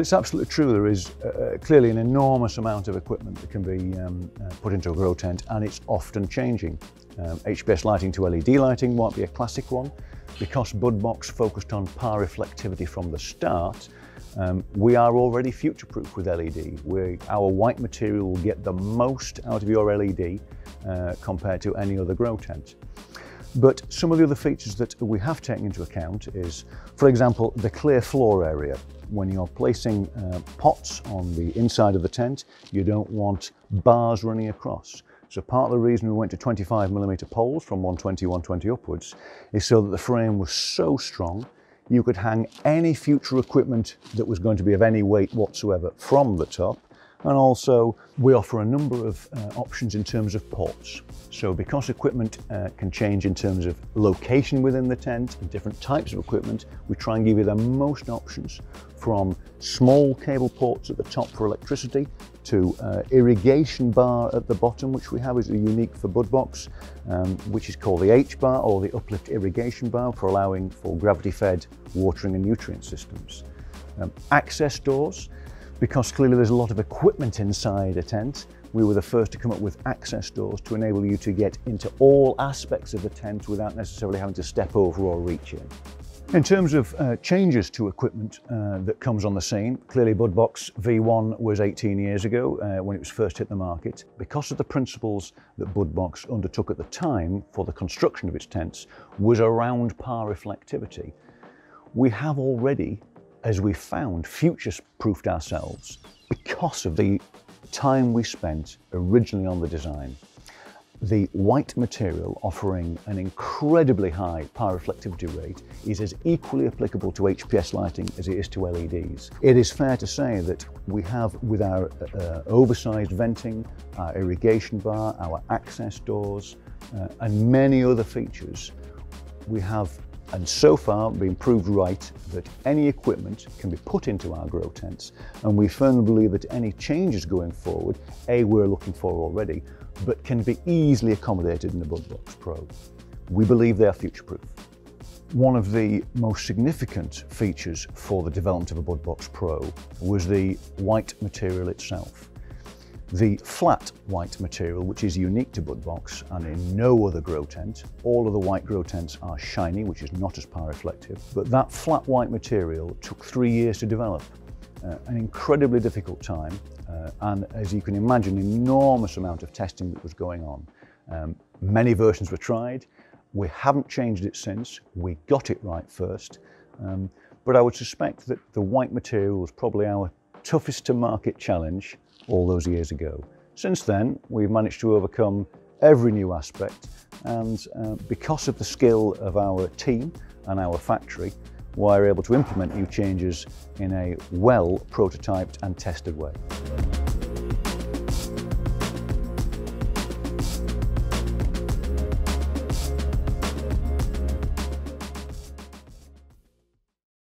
it's absolutely true. There is clearly an enormous amount of equipment that can be put into a grow tent, and it's often changing. HPS lighting to LED lighting might be a classic one. Because Budbox focused on power reflectivity from the start, we are already future-proof with LED. Our white material will get the most out of your LED compared to any other grow tent. But some of the other features that we have taken into account is, for example, the clear floor area. When you're placing pots on the inside of the tent, you don't want bars running across. So part of the reason we went to 25mm poles from 120, 120 upwards is so that the frame was so strong you could hang any future equipment that was going to be of any weight whatsoever from the top. And also we offer a number of options in terms of ports. So because equipment can change in terms of location within the tent and different types of equipment, we try and give you the most options, from small cable ports at the top for electricity to irrigation bar at the bottom, which we have is unique for Budbox, which is called the H-bar, or the uplift irrigation bar, for allowing for gravity-fed watering and nutrient systems. Access doors. Because clearly there's a lot of equipment inside a tent, we were the first to come up with access doors to enable you to get into all aspects of the tent without necessarily having to step over or reach in. In terms of changes to equipment that comes on the scene, clearly Budbox V1 was 18 years ago when it was first hit the market. Because of the principles that Budbox undertook at the time for the construction of its tents was around power reflectivity, we have already, as we found, future-proofed ourselves because of the time we spent originally on the design. The white material, offering an incredibly high power reflectivity rate, is as equally applicable to HPS lighting as it is to LEDs. It is fair to say that we have, with our oversized venting, our irrigation bar, our access doors, and many other features, we have, and so far, been proved right that any equipment can be put into our grow tents, and we firmly believe that any changes going forward, we're looking for already, but can be easily accommodated in the Budbox Pro. We believe they are future-proof. One of the most significant features for the development of a Budbox Pro was the white material itself. The flat white material, which is unique to Budbox and in no other grow tent. All of the white grow tents are shiny, which is not as power reflective, but that flat white material took 3 years to develop. An incredibly difficult time, and as you can imagine, an enormous amount of testing that was going on. Many versions were tried. We haven't changed it since. We got it right first, but I would suspect that the white material was probably our toughest to market challenge all those years ago. Since then, we've managed to overcome every new aspect, and because of the skill of our team and our factory, we're able to implement new changes in a well prototyped and tested way.